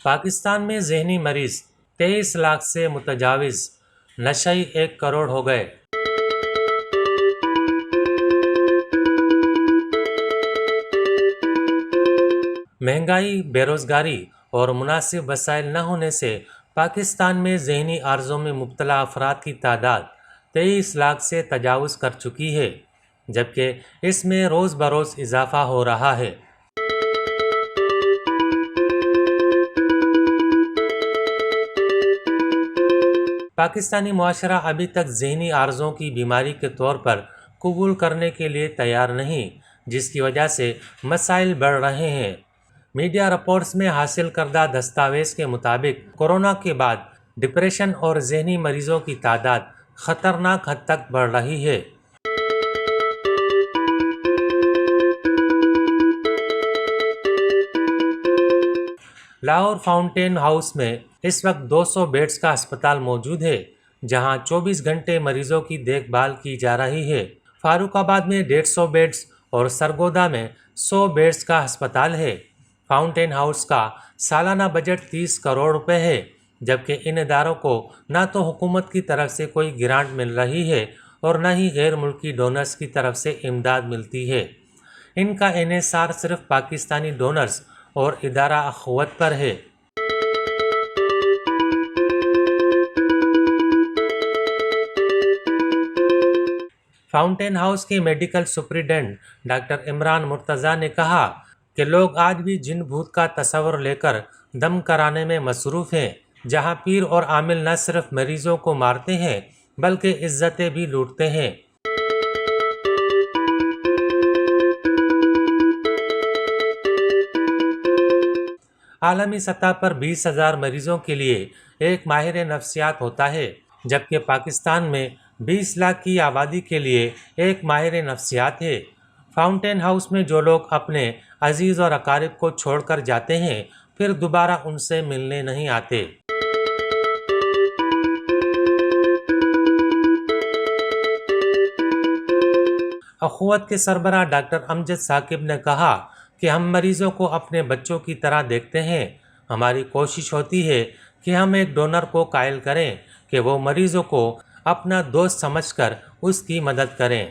پاکستان میں ذہنی مریض 23 لاکھ سے متجاوز، نشئی 1 کروڑ ہو گئے۔ مہنگائی، بے روزگاری اور مناسب وسائل نہ ہونے سے پاکستان میں ذہنی عارضوں میں مبتلا افراد کی تعداد 23 لاکھ سے تجاوز کر چکی ہے، جبکہ اس میں روز بروز اضافہ ہو رہا ہے۔ پاکستانی معاشرہ ابھی تک ذہنی عارضوں کی بیماری کے طور پر قبول کرنے کے لیے تیار نہیں، جس کی وجہ سے مسائل بڑھ رہے ہیں۔ میڈیا رپورٹس میں حاصل کردہ دستاویز کے مطابق کورونا کے بعد ڈپریشن اور ذہنی مریضوں کی تعداد خطرناک حد تک بڑھ رہی ہے۔ لاہور فاؤنٹین ہاؤس میں اس وقت 200 بیڈز کا ہسپتال موجود ہے، جہاں 24 گھنٹے مریضوں کی دیکھ بھال کی جا رہی ہے۔ فاروق آباد میں 150 بیڈز اور سرگودا میں 100 بیڈز کا ہسپتال ہے۔ فاؤنٹین ہاؤس کا سالانہ بجٹ 30 کروڑ روپے ہے، جبکہ ان اداروں کو نہ تو حکومت کی طرف سے کوئی گرانٹ مل رہی ہے اور نہ ہی غیر ملکی ڈونرز کی طرف سے امداد ملتی ہے۔ ان کا انحصار صرف پاکستانی ڈونرز اور ادارہ اخوت پر ہے۔ فاؤنٹین ہاؤس کے medical superintendent doctor Imran Murtaza نے کہا کہ لوگ آج بھی جن بھوت کا تصور لے کر دم کرانے میں مصروف ہیں، جہاں پیر اور عامل نہ صرف مریضوں کو مارتے ہیں بلکہ عزتیں بھی لوٹتے ہیں۔ عالمی سطح پر 20,000 مریضوں کے لیے ایک ماہر نفسیات ہوتا ہے، جبکہ پاکستان میں 20 لاکھ کی آبادی کے لیے ایک ماہر نفسیات ہے۔ فاؤنٹین ہاؤس میں جو لوگ اپنے عزیز اور اقارب کو چھوڑ کر جاتے ہیں، پھر دوبارہ ان سے ملنے نہیں آتے۔ اخوت کے سربراہ ڈاکٹر امجد ثاقب نے کہا کہ ہم مریضوں کو اپنے بچوں کی طرح دیکھتے ہیں۔ ہماری کوشش ہوتی ہے کہ ہم ایک ڈونر کو قائل کریں کہ وہ مریضوں کو اپنا دوست سمجھ کر اس کی مدد کریں۔